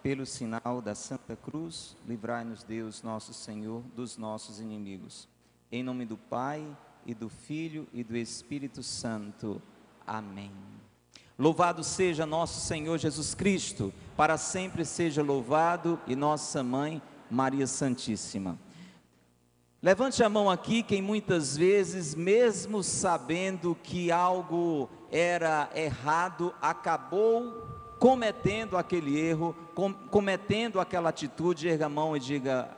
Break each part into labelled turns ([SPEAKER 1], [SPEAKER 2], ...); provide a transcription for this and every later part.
[SPEAKER 1] Pelo sinal da Santa Cruz, livrai-nos Deus, nosso Senhor, dos nossos inimigos. Em nome do Pai, e do Filho, e do Espírito Santo. Amém. Louvado seja nosso Senhor Jesus Cristo, para sempre seja louvado, e nossa Mãe, Maria Santíssima. Levante a mão aqui quem muitas vezes, mesmo sabendo que algo era errado, acabou cometendo aquele erro, cometendo aquela atitude. Erga a mão e diga: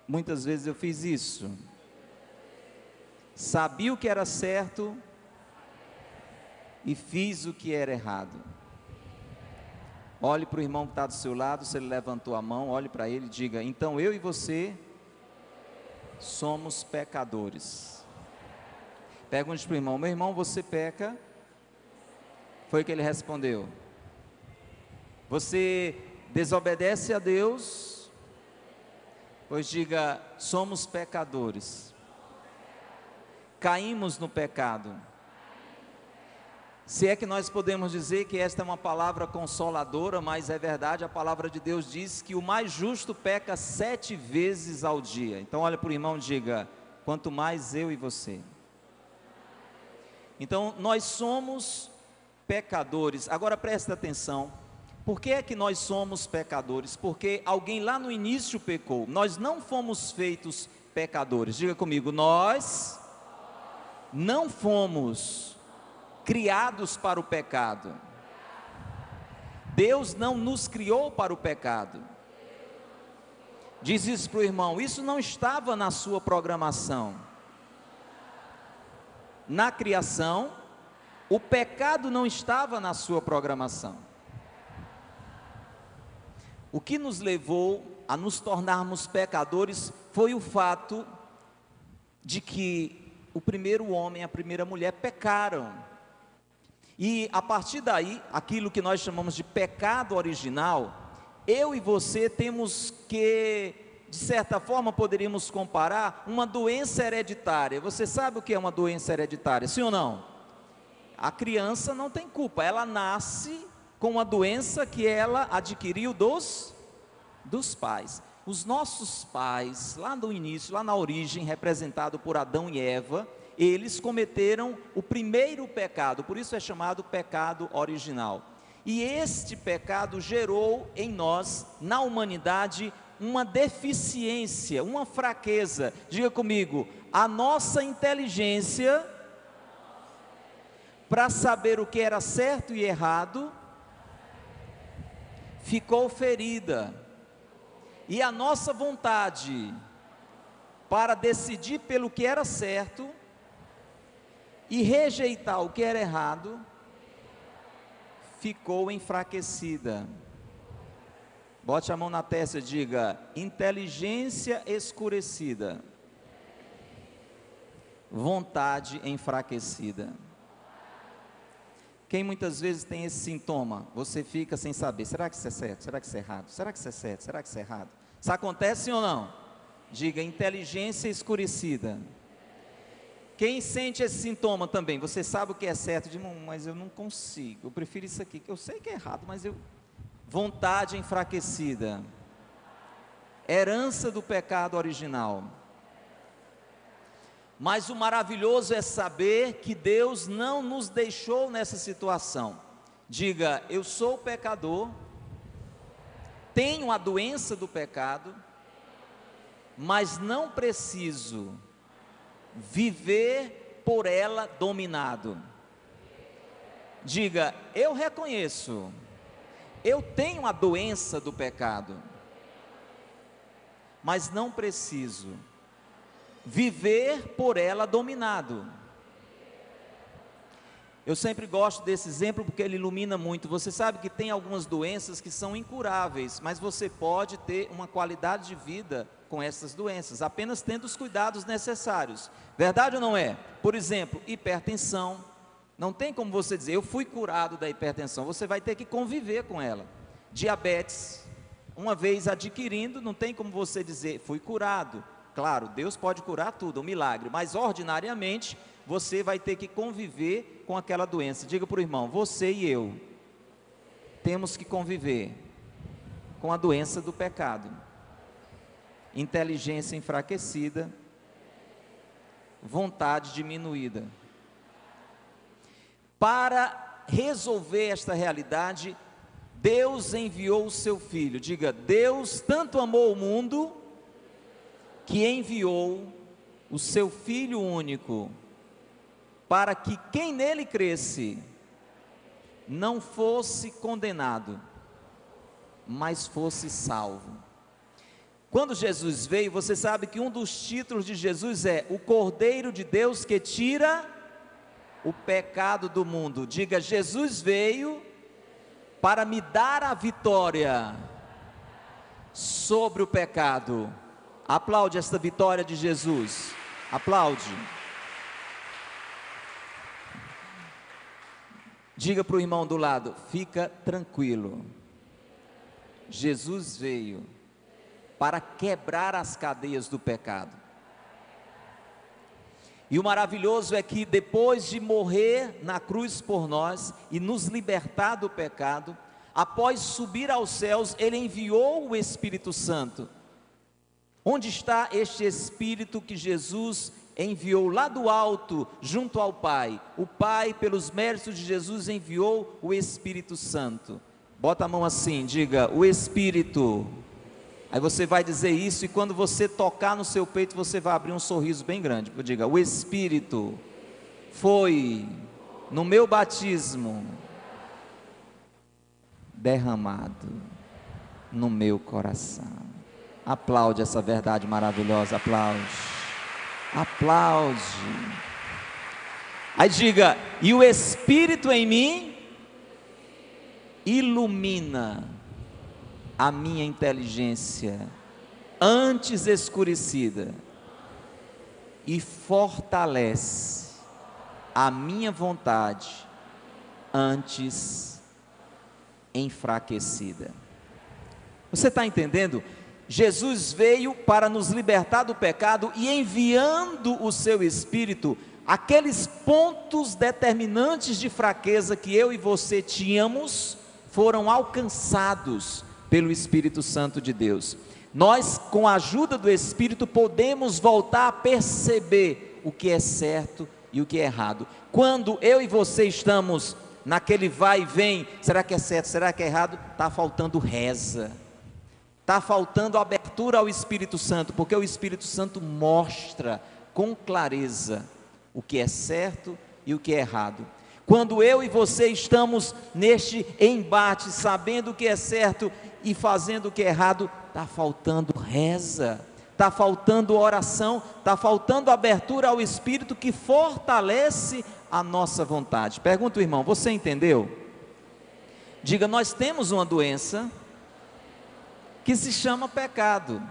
[SPEAKER 1] muitas vezes eu fiz isso. Sabia o que era certo e fiz o que era errado. Olhe para o irmão que está do seu lado, se ele levantou a mão, olhe para ele e diga: então eu e você somos pecadores. Pergunte para o irmão: meu irmão, você peca? Foi o que ele respondeu. Você desobedece a Deus? Pois diga: somos pecadores. Caímos no pecado. Se é que nós podemos dizer que esta é uma palavra consoladora, mas é verdade, a palavra de Deus diz que o mais justo peca 7 vezes ao dia. Então olha para o irmão e diga: quanto mais eu e você. Então nós somos pecadores. Agora presta atenção. Por que é que nós somos pecadores? Porque alguém lá no início pecou. Nós não fomos feitos pecadores. Diga comigo: nós não fomos criados para o pecado. Deus não nos criou para o pecado. Diz isso para o irmão: isso não estava na sua programação. Na criação, o pecado não estava na sua programação. O que nos levou a nos tornarmos pecadores foi o fato de que o primeiro homem e a primeira mulher pecaram. E a partir daí, aquilo que nós chamamos de pecado original, eu e você temos que, de certa forma, poderíamos comparar uma doença hereditária. Você sabe o que é uma doença hereditária, sim ou não? A criança não tem culpa, ela nasce com uma doença que ela adquiriu dos pais. Os nossos pais, lá no início, lá na origem, representado por Adão e Eva, eles cometeram o primeiro pecado, por isso é chamado pecado original. E este pecado gerou em nós, na humanidade, uma deficiência, uma fraqueza. Diga comigo: a nossa inteligência para saber o que era certo e errado ficou ferida, e a nossa vontade para decidir pelo que era certo e rejeitar o que era errado ficou enfraquecida. Bote a mão na testa e diga: inteligência escurecida, vontade enfraquecida. Quem muitas vezes tem esse sintoma, você fica sem saber: será que isso é certo? Será que isso é errado? Será que isso é certo? Será que isso é errado? Isso acontece ou não? Diga: inteligência escurecida. Quem sente esse sintoma também, você sabe o que é certo, diz: mas eu não consigo, eu prefiro isso aqui, que eu sei que é errado, mas eu... Vontade enfraquecida, herança do pecado original. Mas o maravilhoso é saber que Deus não nos deixou nessa situação. Diga: eu sou pecador, tenho a doença do pecado, mas não preciso viver por ela dominado. Diga: eu reconheço, eu tenho a doença do pecado, mas não preciso viver por ela dominado. Eu sempre gosto desse exemplo porque ele ilumina muito. Você sabe que tem algumas doenças que são incuráveis, mas você pode ter uma qualidade de vida com essas doenças, apenas tendo os cuidados necessários. Verdade ou não é? Por exemplo, hipertensão. Não tem como você dizer: eu fui curado da hipertensão. Você vai ter que conviver com ela. Diabetes, uma vez adquirindo, não tem como você dizer: fui curado. Claro, Deus pode curar tudo, um milagre, mas ordinariamente você vai ter que conviver com aquela doença. Diga para o irmão: você e eu temos que conviver com a doença do pecado. Inteligência enfraquecida, vontade diminuída. Para resolver esta realidade, Deus enviou o seu Filho. Diga, Deus tanto amou o mundo, que enviou o seu Filho único, para que quem nele cresce, não fosse condenado, mas fosse salvo. Quando Jesus veio, você sabe que um dos títulos de Jesus é o Cordeiro de Deus que tira o pecado do mundo. Diga, Jesus veio para me dar a vitória sobre o pecado. Aplaude esta vitória de Jesus. Aplaude. Diga para o irmão do lado, fica tranquilo. Jesus veio para quebrar as cadeias do pecado. E o maravilhoso é que depois de morrer na cruz por nós e nos libertar do pecado, após subir aos céus, Ele enviou o Espírito Santo. Onde está este Espírito que Jesus enviou lá do alto, junto ao Pai? O Pai, pelos méritos de Jesus, enviou o Espírito Santo. Bota a mão assim, diga, o Espírito. Aí você vai dizer isso e quando você tocar no seu peito, você vai abrir um sorriso bem grande. Diga, o Espírito foi no meu batismo derramado no meu coração. Aplaude essa verdade maravilhosa, aplaude. Aplaude. Aí diga, e o Espírito em mim ilumina a minha inteligência antes escurecida e fortalece a minha vontade antes enfraquecida. Você está entendendo? Jesus veio para nos libertar do pecado e enviando o seu Espírito, aqueles pontos determinantes de fraqueza que eu e você tínhamos, foram alcançados pelo Espírito Santo de Deus. Nós, com a ajuda do Espírito, podemos voltar a perceber o que é certo e o que é errado. Quando eu e você estamos naquele vai e vem, será que é certo, será que é errado? Está faltando reza. Está faltando abertura ao Espírito Santo, porque o Espírito Santo mostra com clareza o que é certo e o que é errado. Quando eu e você estamos neste embate, sabendo o que é certo e fazendo o que é errado, está faltando reza, está faltando oração, está faltando abertura ao Espírito que fortalece a nossa vontade. Pergunta o irmão, você entendeu? Diga, nós temos uma doença que se chama pecado.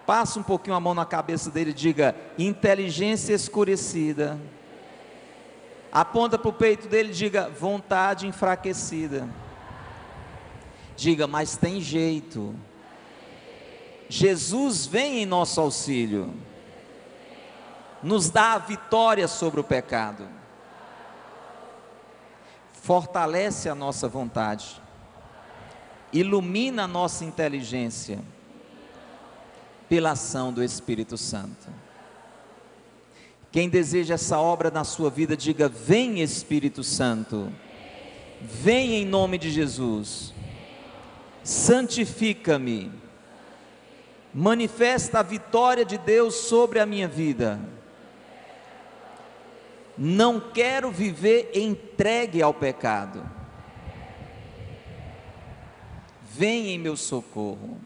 [SPEAKER 1] Passa um pouquinho a mão na cabeça dele e diga, inteligência escurecida. Aponta para o peito dele e diga, vontade enfraquecida. Diga, mas tem jeito. Jesus vem em nosso auxílio, nos dá a vitória sobre o pecado, fortalece a nossa vontade, ilumina a nossa inteligência pela ação do Espírito Santo. Quem deseja essa obra na sua vida, diga, vem Espírito Santo, vem em nome de Jesus, santifica-me, manifesta a vitória de Deus sobre a minha vida. Não quero viver entregue ao pecado. Vem em meu socorro.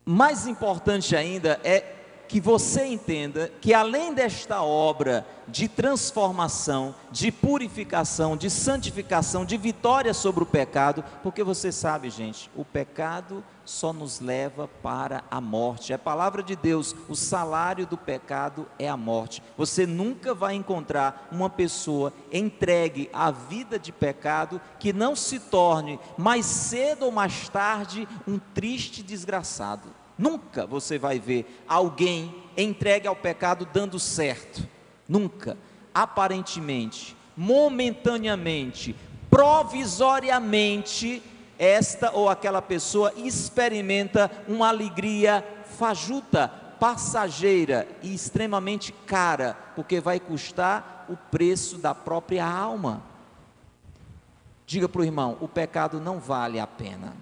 [SPEAKER 1] Mais importante ainda é que você entenda que além desta obra de transformação, de purificação, de santificação, de vitória sobre o pecado, porque você sabe, gente, o pecado só nos leva para a morte. É a palavra de Deus, o salário do pecado é a morte. Você nunca vai encontrar uma pessoa entregue à vida de pecado que não se torne mais cedo ou mais tarde um triste desgraçado. Nunca você vai ver alguém entregue ao pecado dando certo. Nunca. Aparentemente, momentaneamente, provisoriamente, esta ou aquela pessoa experimenta uma alegria fajuta, passageira e extremamente cara, porque vai custar o preço da própria alma. Diga para o irmão: o pecado não vale a pena.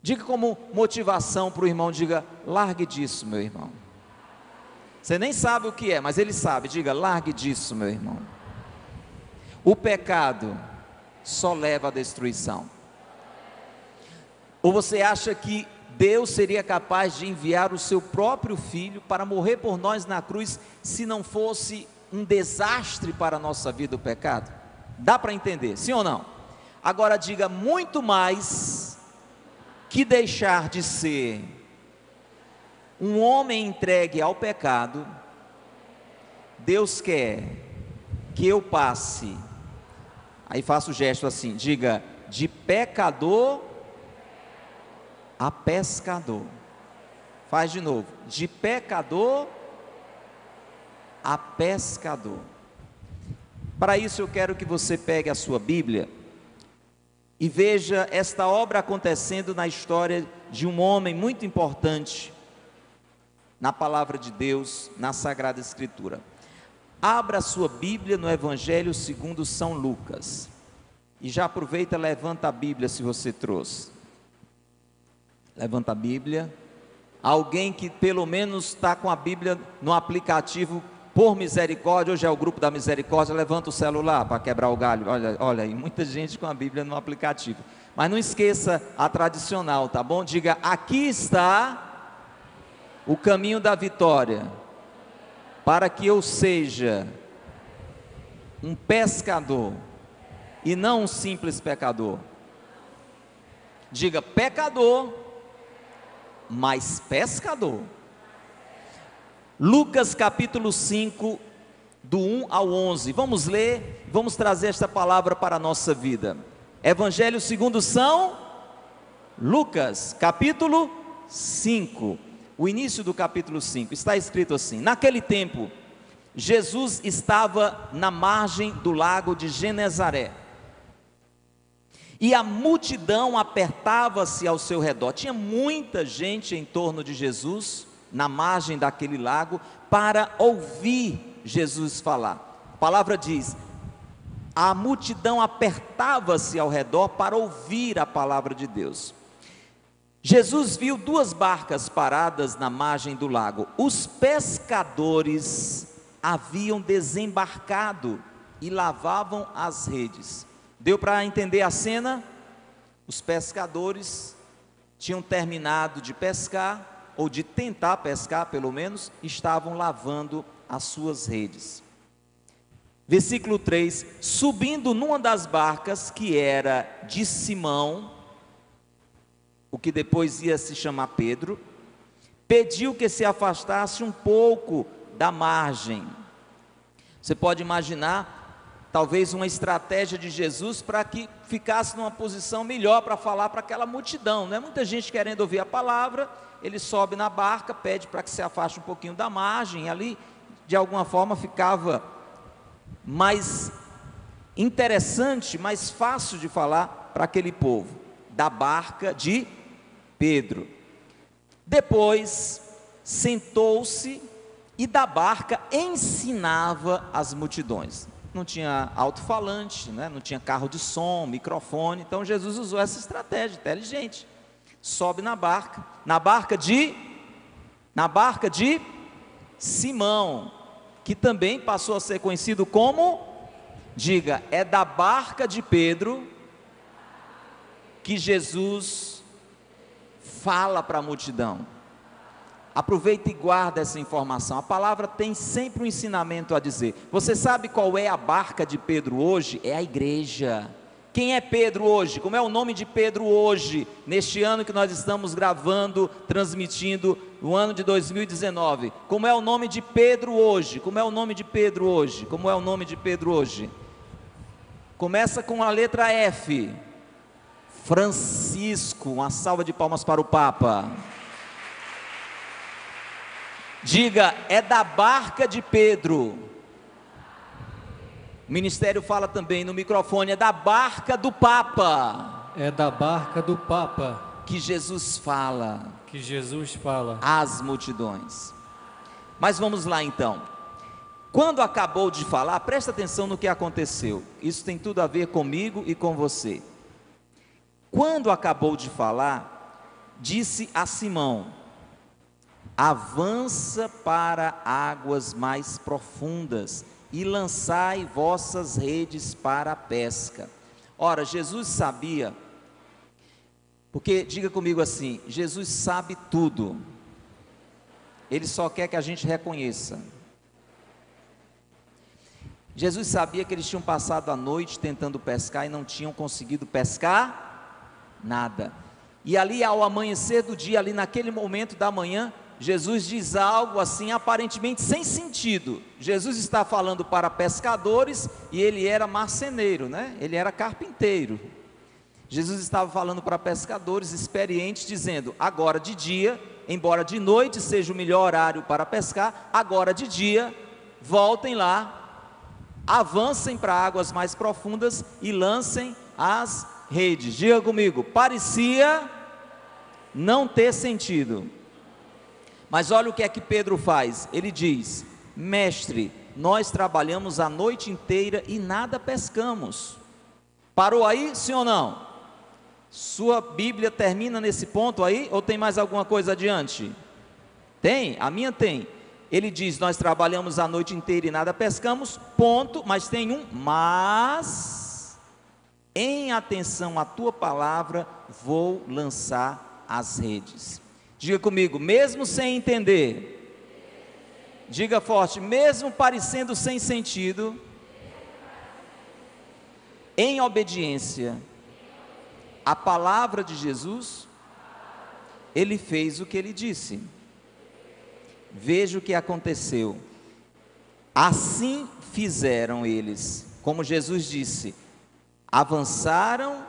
[SPEAKER 1] Diga como motivação para o irmão, diga: largue disso, meu irmão. Você nem sabe o que é, mas ele sabe. Diga: largue disso, meu irmão. O pecado só leva à destruição. Ou você acha que Deus seria capaz de enviar o seu próprio filho para morrer por nós na cruz, se não fosse um desastre para a nossa vida o pecado? Dá para entender, sim ou não? Agora diga: muito mais que deixar de ser um homem entregue ao pecado, Deus quer que eu passe, aí faça o gesto assim, diga: de pecador a pescador. Faz de novo: de pecador a pescador. Para isso eu quero que você pegue a sua Bíblia e veja esta obra acontecendo na história de um homem muito importante na palavra de Deus, na Sagrada Escritura. Abra a sua Bíblia no Evangelho segundo São Lucas. E já aproveita, levanta a Bíblia se você trouxe. Levanta a Bíblia. Alguém que pelo menos está com a Bíblia no aplicativo Por Misericórdia, hoje é o grupo da misericórdia, levanta o celular para quebrar o galho. Olha aí, muita gente com a Bíblia no aplicativo. Mas não esqueça a tradicional, tá bom? Diga: aqui está o caminho da vitória, para que eu seja um pescador e não um simples pecador. Diga: pecador, mas pescador. Lucas capítulo 5, do 1 ao 11, vamos ler, vamos trazer esta palavra para a nossa vida. Evangelho segundo São Lucas, capítulo 5, o início do capítulo 5, está escrito assim: naquele tempo, Jesus estava na margem do lago de Genezaré, e a multidão apertava-se ao seu redor. Tinha muita gente em torno de Jesus, na margem daquele lago, para ouvir Jesus falar. A palavra diz: a multidão apertava-se ao redor para ouvir a palavra de Deus. Jesus viu duas barcas paradas na margem do lago. Os pescadores haviam desembarcado e lavavam as redes. Deu para entender a cena? Os pescadores tinham terminado de pescar, ou de tentar pescar pelo menos, estavam lavando as suas redes. Versículo 3: subindo numa das barcas, que era de Simão, o que depois ia se chamar Pedro, pediu que se afastasse um pouco da margem. Você pode imaginar, talvez uma estratégia de Jesus para que ficasse numa posição melhor para falar para aquela multidão, não é? Muita gente querendo ouvir a palavra. Ele sobe na barca, pede para que se afaste um pouquinho da margem, ali de alguma forma ficava mais interessante, mais fácil de falar para aquele povo, da barca de Pedro. Depois sentou-se e da barca ensinava as multidões. Não tinha alto-falante, né? Não tinha carro de som, microfone, então Jesus usou essa estratégia inteligente. Sobe na barca de Simão, que também passou a ser conhecido como, diga, é da barca de Pedro que Jesus fala para a multidão. Aproveita e guarda essa informação. A palavra tem sempre um ensinamento a dizer. Você sabe qual é a barca de Pedro hoje? É a igreja. Quem é Pedro hoje? Como é o nome de Pedro hoje, neste ano que nós estamos gravando, transmitindo, o ano de 2019? Como é o nome de Pedro hoje? Como é o nome de Pedro hoje? Como é o nome de Pedro hoje? Começa com a letra F. Francisco. Uma salva de palmas para o Papa. Diga: é da barca de Pedro O ministério fala também no microfone, é da barca do Papa.
[SPEAKER 2] É da barca do Papa
[SPEAKER 1] Que Jesus fala.
[SPEAKER 2] que Jesus fala
[SPEAKER 1] Às multidões. Mas vamos lá então. Quando acabou de falar, presta atenção no que aconteceu. Isso tem tudo a ver comigo e com você. Quando acabou de falar, disse a Simão: avança para águas mais profundas e lançai vossas redes para a pesca. Ora, Jesus sabia, porque diga comigo assim, Jesus sabe tudo. Ele só quer que a gente reconheça. Jesus sabia que eles tinham passado a noite tentando pescar e não tinham conseguido pescar nada. E ali ao amanhecer do dia, ali naquele momento da manhã, Jesus diz algo assim aparentemente sem sentido. Jesus está falando para pescadores e ele era marceneiro, né? Ele era carpinteiro. Jesus estava falando para pescadores experientes, dizendo: agora de dia, embora de noite seja o melhor horário para pescar, agora de dia, voltem lá, avancem para águas mais profundas e lancem as redes. Diga comigo, parecia não ter sentido. Mas olha o que é que Pedro faz. Ele diz: mestre, nós trabalhamos a noite inteira e nada pescamos. Parou aí, sim ou não? Sua Bíblia termina nesse ponto aí, ou tem mais alguma coisa adiante? Tem, a minha tem. Ele diz: nós trabalhamos a noite inteira e nada pescamos, ponto, mas tem um mas, em atenção à tua palavra, vou lançar as redes. Diga comigo, mesmo sem entender, diga forte, mesmo parecendo sem sentido, em obediência à palavra de Jesus, ele fez o que ele disse. Veja o que aconteceu. Assim fizeram eles, como Jesus disse, avançaram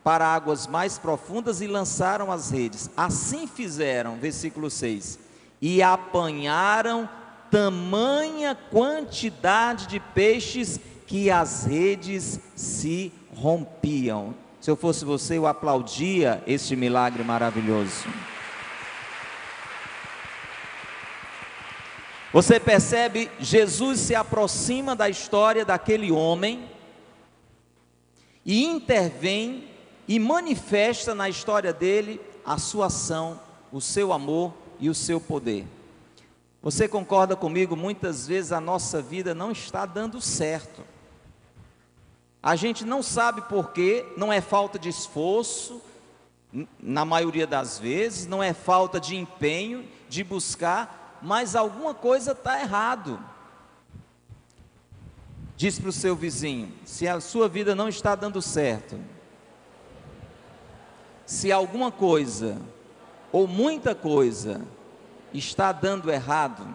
[SPEAKER 1] para águas mais profundas e lançaram as redes. Assim fizeram, versículo 6, e apanharam tamanha quantidade de peixes que as redes se rompiam. Se eu fosse você, eu aplaudia este milagre maravilhoso. Você percebe, Jesus se aproxima da história daquele homem e intervém e manifesta na história dele a sua ação, o seu amor e o seu poder. Você concorda comigo? Muitas vezes a nossa vida não está dando certo. A gente não sabe porquê, não é falta de esforço, na maioria das vezes, não é falta de empenho, de buscar, mas alguma coisa está errado. Diz para o seu vizinho, se a sua vida não está dando certo, se alguma coisa, ou muita coisa, está dando errado,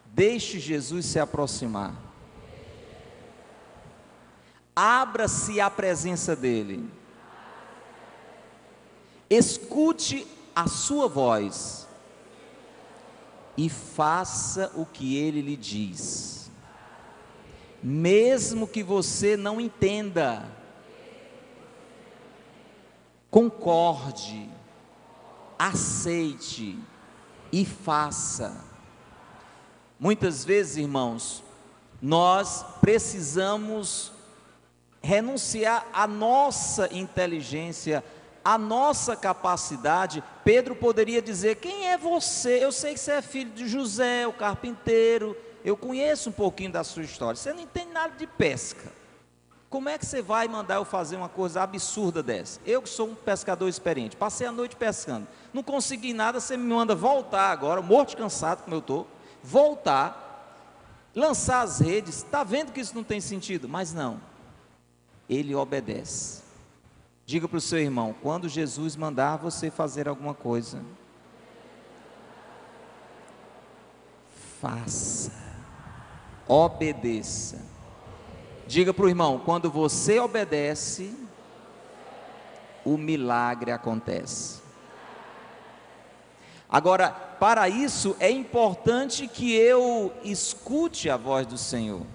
[SPEAKER 1] deixe Jesus se aproximar. Abra-se à presença dEle. Escute a sua voz e faça o que Ele lhe diz. Mesmo que você não entenda, concorde, aceite e faça. Muitas vezes, irmãos, nós precisamos renunciar à nossa inteligência, à nossa capacidade. Pedro poderia dizer: quem é você? Eu sei que você é filho de José, o carpinteiro, eu conheço um pouquinho da sua história, você não entende nada de pesca, como é que você vai mandar eu fazer uma coisa absurda dessa? Eu que sou um pescador experiente, passei a noite pescando, não consegui nada, você me manda voltar agora, morto de cansado como eu estou, voltar, lançar as redes, está vendo que isso não tem sentido? Mas não, ele obedece. Diga para o seu irmão, quando Jesus mandar você fazer alguma coisa, faça, obedeça. Diga para o irmão, quando você obedece, o milagre acontece. Agora, para isso é importante que eu escute a voz do Senhor.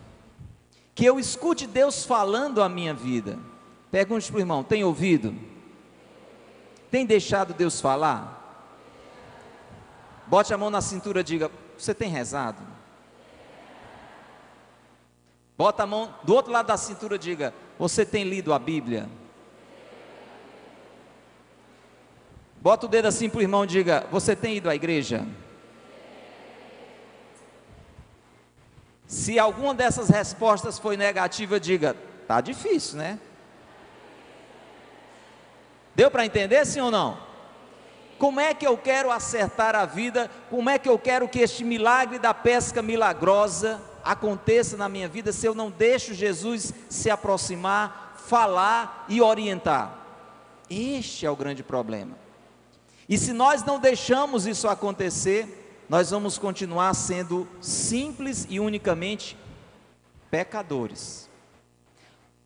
[SPEAKER 1] Que eu escute Deus falando a minha vida. Pergunte para o irmão: tem ouvido? Tem deixado Deus falar? Bote a mão na cintura e diga: você tem rezado? Bota a mão do outro lado da cintura e diga: você tem lido a Bíblia? Bota o dedo assim para o irmão e diga: você tem ido à igreja? Se alguma dessas respostas foi negativa, diga: tá difícil, né? Deu para entender, sim ou não? Como é que eu quero acertar a vida? Como é que eu quero que este milagre da pesca milagrosa aconteça na minha vida se eu não deixo Jesus se aproximar, falar e orientar? Este é o grande problema. E se nós não deixamos isso acontecer, nós vamos continuar sendo simples e unicamente pecadores.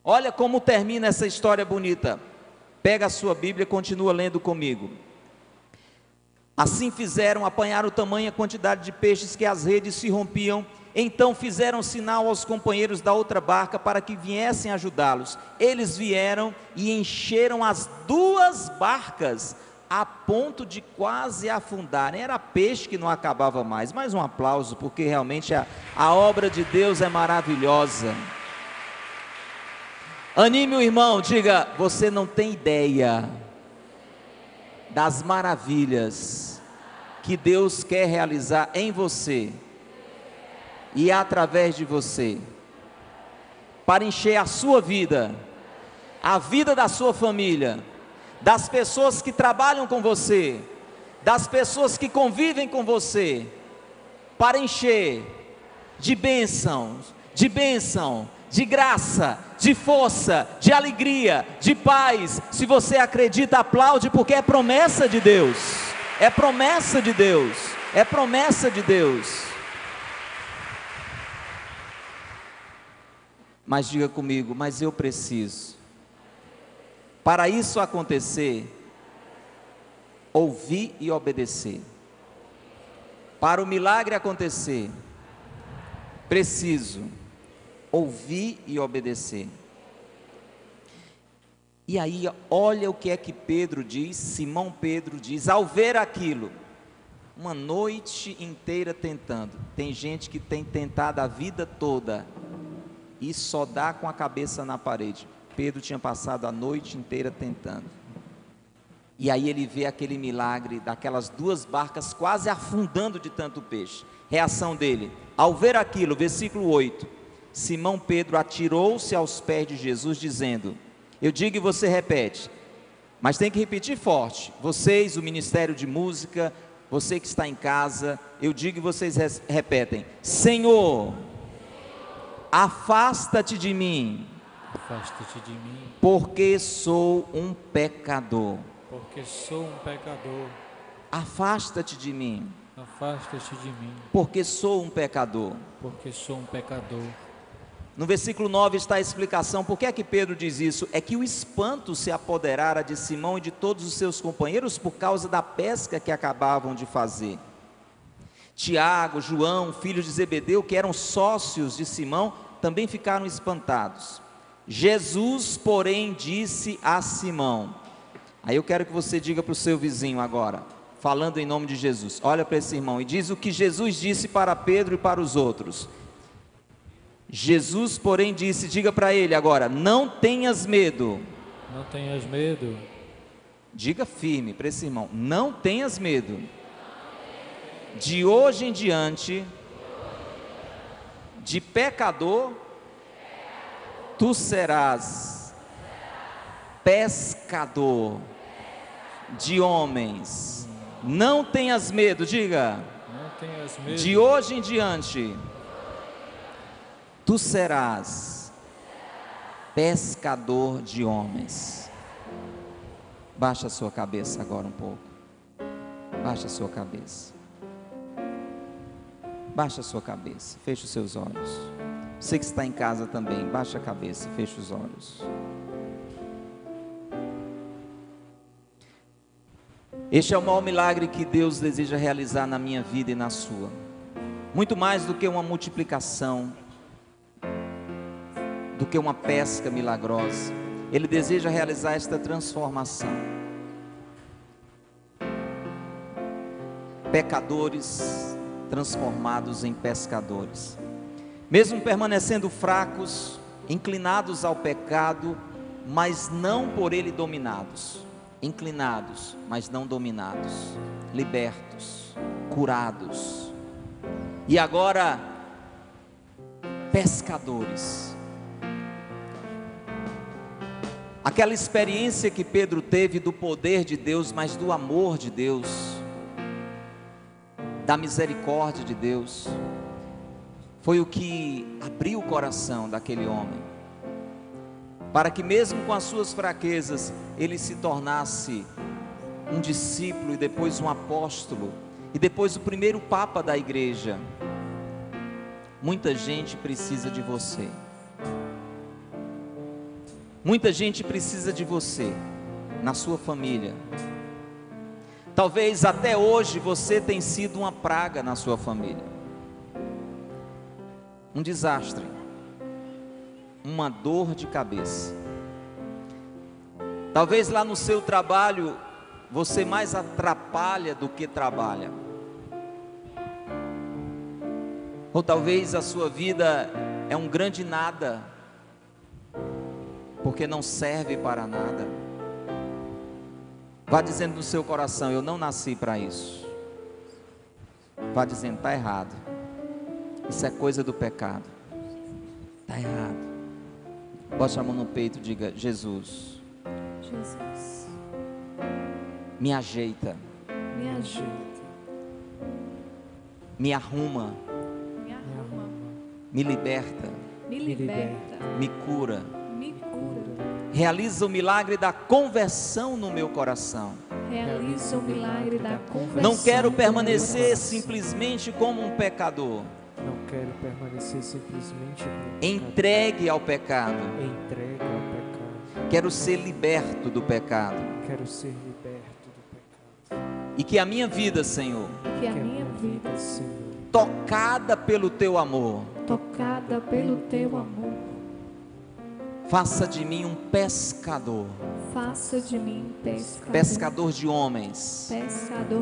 [SPEAKER 1] Olha como termina essa história bonita. Pega a sua Bíblia e continua lendo comigo. Assim fizeram, apanharam tamanha quantidade de peixes que as redes se rompiam. Então fizeram sinal aos companheiros da outra barca para que viessem ajudá-los. Eles vieram e encheram as duas barcas, a ponto de quase afundarem. Era peixe que não acabava mais. Mais um aplauso, porque realmente a obra de Deus é maravilhosa. Anime o irmão, diga: você não tem ideia das maravilhas que Deus quer realizar em você e através de você, para encher a sua vida, a vida da sua família, das pessoas que trabalham com você, das pessoas que convivem com você, para encher de bênção, de graça, de força, de alegria, de paz. Se você acredita, aplaude, porque é promessa de Deus, é promessa de Deus, é promessa de Deus. Mas diga comigo: mas eu preciso, para isso acontecer, ouvir e obedecer. Para o milagre acontecer, preciso ouvir e obedecer. E aí, olha o que é que Pedro diz, Simão Pedro diz, ao ver aquilo: uma noite inteira tentando. Tem gente que tem tentado a vida toda e só dá com a cabeça na parede. Pedro tinha passado a noite inteira tentando. E aí ele vê aquele milagre daquelas duas barcas quase afundando de tanto peixe. Reação dele, ao ver aquilo, versículo 8: Simão Pedro atirou-se aos pés de Jesus, dizendo, eu digo e você repete, mas tem que repetir forte, vocês, o ministério de música, você que está em casa, eu digo e vocês repetem: Senhor, afasta-te de mim,
[SPEAKER 2] afasta-te de mim,
[SPEAKER 1] porque sou um pecador.
[SPEAKER 2] porque sou um pecador.
[SPEAKER 1] Afasta-te de mim,
[SPEAKER 2] Afasta-te de mim,
[SPEAKER 1] porque sou um pecador.
[SPEAKER 2] porque sou um pecador.
[SPEAKER 1] No versículo 9 está a explicação. Por que é que Pedro diz isso? É que o espanto se apoderara de Simão e de todos os seus companheiros por causa da pesca que acabavam de fazer. Tiago, João, filhos de Zebedeu, que eram sócios de Simão, também ficaram espantados. Jesus, porém, disse a Simão, aí eu quero que você diga para o seu vizinho agora, falando em nome de Jesus, olha para esse irmão e diz o que Jesus disse para Pedro e para os outros. Jesus, porém, disse, diga para ele agora, não tenhas medo.
[SPEAKER 2] Não tenhas medo.
[SPEAKER 1] Diga firme para esse irmão, não tenhas medo. De hoje em diante, de pecador, tu serás pescador de homens. Não tenhas medo, diga.
[SPEAKER 2] Não tenhas medo.
[SPEAKER 1] De hoje em diante, tu serás pescador de homens. Baixa a sua cabeça agora um pouco. Baixa a sua cabeça. Baixa a sua cabeça. Feche os seus olhos. Você que está em casa também, baixa a cabeça, feche os olhos. Este é o maior milagre que Deus deseja realizar na minha vida e na sua. Muito mais do que uma multiplicação. do que uma pesca milagrosa. Ele deseja realizar esta transformação. Pecadores transformados em pescadores. Mesmo permanecendo fracos, inclinados ao pecado, mas não por ele dominados. Inclinados, mas não dominados. Libertos, curados. E agora, pescadores. Aquela experiência que Pedro teve do poder de Deus, mas do amor de Deus, da misericórdia de Deus, foi o que abriu o coração daquele homem, para que mesmo com as suas fraquezas, ele se tornasse um discípulo e depois um apóstolo, e depois o primeiro papa da igreja. Muita gente precisa de você. Muita gente precisa de você, na sua família. Talvez até hoje você tenha sido uma praga na sua família. Um desastre. Uma dor de cabeça. Talvez lá no seu trabalho você mais atrapalha do que trabalha. Ou talvez a sua vida é um grande nada, porque não serve para nada. Vá dizendo no seu coração: eu não nasci para isso. Vá dizendo: está errado. Isso é coisa do pecado. Está errado. Bote a mão no peito e diga: Jesus,
[SPEAKER 3] Jesus,
[SPEAKER 1] me ajeita,
[SPEAKER 3] me ajuda,
[SPEAKER 1] me arruma,
[SPEAKER 3] me arruma,
[SPEAKER 1] me liberta,
[SPEAKER 3] me liberta,
[SPEAKER 1] me cura.
[SPEAKER 3] me cura.
[SPEAKER 1] Realiza o milagre da conversão no meu coração.
[SPEAKER 3] Realiza o milagre da conversão.
[SPEAKER 1] Não quero
[SPEAKER 3] do
[SPEAKER 1] permanecer
[SPEAKER 3] meu coração.
[SPEAKER 1] simplesmente como um pecador,
[SPEAKER 4] Não quero permanecer simplesmente como
[SPEAKER 1] entregue ao pecado.
[SPEAKER 4] entregue ao pecado.
[SPEAKER 1] Quero ser liberto do pecado.
[SPEAKER 4] Quero ser liberto do pecado.
[SPEAKER 1] E que a minha vida, Senhor,
[SPEAKER 3] Que a minha vida,
[SPEAKER 4] Senhor,
[SPEAKER 1] tocada pelo Teu amor,
[SPEAKER 3] tocada pelo Teu amor,
[SPEAKER 1] faça de mim um pescador.
[SPEAKER 3] faça de mim
[SPEAKER 1] Pescador de homens,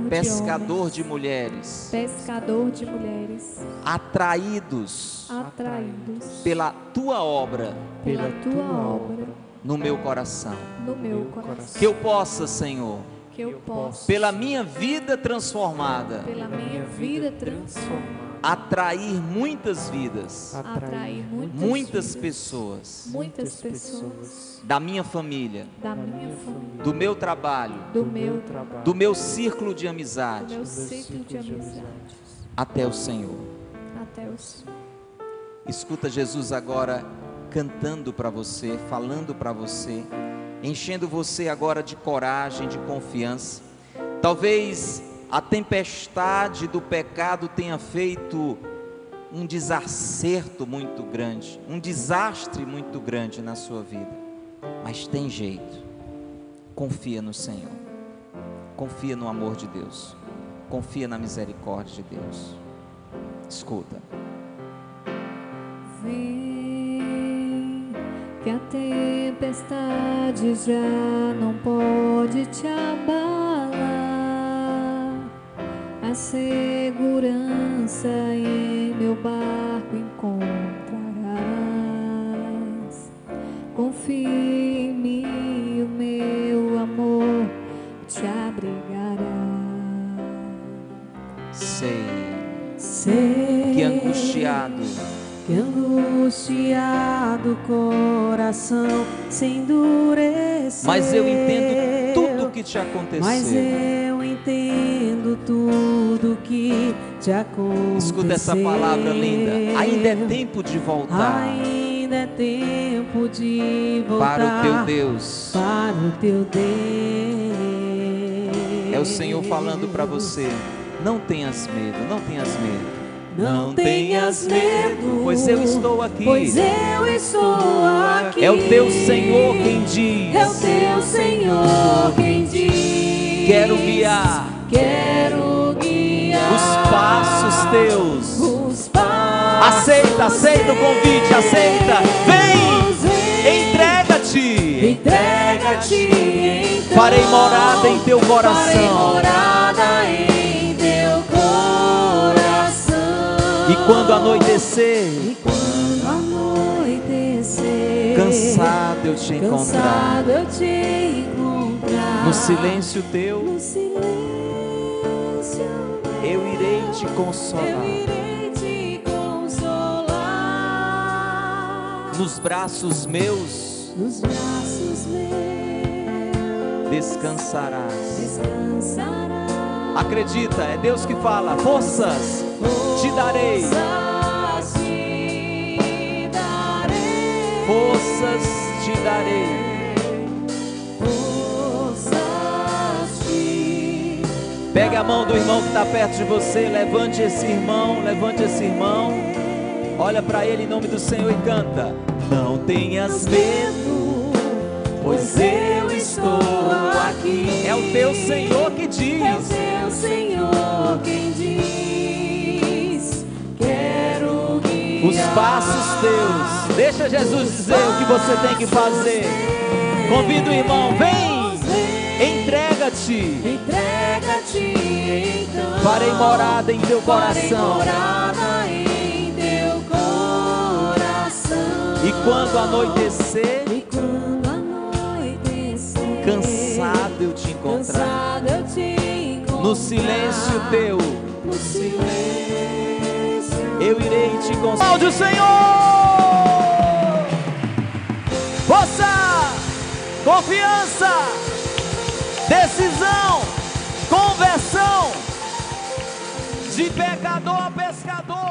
[SPEAKER 1] pescador de mulheres,
[SPEAKER 3] pescador de mulheres,
[SPEAKER 1] atraídos
[SPEAKER 3] atraídos
[SPEAKER 1] pela Tua obra
[SPEAKER 3] pela Tua obra
[SPEAKER 1] no meu coração.
[SPEAKER 3] no meu coração.
[SPEAKER 1] Que eu possa, Senhor,
[SPEAKER 3] Que eu possa,
[SPEAKER 1] pela minha vida transformada,
[SPEAKER 3] pela minha vida transformada,
[SPEAKER 1] atrair muitas vidas,
[SPEAKER 3] atrair
[SPEAKER 1] muitas
[SPEAKER 3] vidas,
[SPEAKER 1] pessoas
[SPEAKER 3] muitas pessoas
[SPEAKER 1] da minha família,
[SPEAKER 3] da minha família,
[SPEAKER 1] do meu trabalho,
[SPEAKER 3] do meu
[SPEAKER 4] trabalho,
[SPEAKER 1] do meu círculo de
[SPEAKER 3] do
[SPEAKER 1] amizade,
[SPEAKER 3] meu ciclo de amizades,
[SPEAKER 1] até o Senhor.
[SPEAKER 3] até o Senhor.
[SPEAKER 1] Escuta Jesus agora cantando para você, falando para você, enchendo você agora de coragem, de confiança. Talvez a tempestade do pecado tenha feito um desacerto muito grande, um desastre muito grande na sua vida, mas tem jeito. Confia no Senhor, confia no amor de Deus, confia na misericórdia de Deus. Escuta.
[SPEAKER 3] Vem, que a tempestade já não pode te abalar. A segurança em meu barco encontrarás. Confia em mim, o meu amor te abrigará.
[SPEAKER 1] Sei
[SPEAKER 5] Sei
[SPEAKER 1] que angustiado
[SPEAKER 5] coração se endurecer.
[SPEAKER 1] mas eu entendo tudo o que te
[SPEAKER 5] Mas
[SPEAKER 1] aconteceu.
[SPEAKER 5] eu entendo tudo que te aconteceu.
[SPEAKER 1] Escuta essa palavra linda. Ainda é tempo de voltar
[SPEAKER 5] Ainda é tempo de voltar
[SPEAKER 1] para o teu Deus.
[SPEAKER 5] para o teu Deus.
[SPEAKER 1] É o Senhor falando para você: não tenhas medo, não tenhas medo.
[SPEAKER 5] Não tenhas medo,
[SPEAKER 1] pois eu estou aqui.
[SPEAKER 5] Pois eu estou aqui.
[SPEAKER 1] É o teu Senhor quem diz.
[SPEAKER 5] É o teu Senhor quem diz.
[SPEAKER 1] Quero guiar os passos teus.
[SPEAKER 5] Os passos
[SPEAKER 1] Aceita o convite, aceita. Vem!
[SPEAKER 5] Entrega-te então.
[SPEAKER 1] Farei morada em teu
[SPEAKER 5] Farei
[SPEAKER 1] coração.
[SPEAKER 5] morada em teu coração.
[SPEAKER 1] E quando anoitecer,
[SPEAKER 3] E quando anoitecer,
[SPEAKER 1] cansado eu te encontrar.
[SPEAKER 3] cansado eu te encontrar.
[SPEAKER 1] No silêncio teu,
[SPEAKER 3] No silêncio
[SPEAKER 1] eu irei te
[SPEAKER 3] eu
[SPEAKER 1] consolar.
[SPEAKER 3] irei te consolar.
[SPEAKER 1] Nos braços meus
[SPEAKER 3] Nos braços meus
[SPEAKER 1] descansarás.
[SPEAKER 3] descansarás.
[SPEAKER 1] Acredita, é Deus que fala. Forças te darei.
[SPEAKER 3] Forças te darei.
[SPEAKER 1] Forças te darei.
[SPEAKER 3] Forças te
[SPEAKER 1] Pegue a mão do irmão que está perto de você. Levante esse irmão, levante esse irmão. Olha para ele em nome do Senhor e canta. Não tenhas medo, pois eu estou aqui. É o teu Senhor que
[SPEAKER 3] É o
[SPEAKER 1] diz.
[SPEAKER 3] teu Senhor quem diz: quero guiar
[SPEAKER 1] Os passos teus. Deixa Jesus dizer o que você tem que fazer. Convida o irmão, vem. Entrega-te.
[SPEAKER 3] Entrega-te então.
[SPEAKER 1] Farei morada em teu
[SPEAKER 3] Farei
[SPEAKER 1] coração.
[SPEAKER 3] morada em teu coração.
[SPEAKER 1] E quando anoitecer,
[SPEAKER 3] E quando anoitecer,
[SPEAKER 1] cansado eu te encontrar.
[SPEAKER 3] cansado eu te encontrar.
[SPEAKER 1] No silêncio teu,
[SPEAKER 3] No silêncio
[SPEAKER 1] eu irei te consolar. Aplaude o Senhor! Força! Confiança! Decisão! Conversão! De pecador a pescador!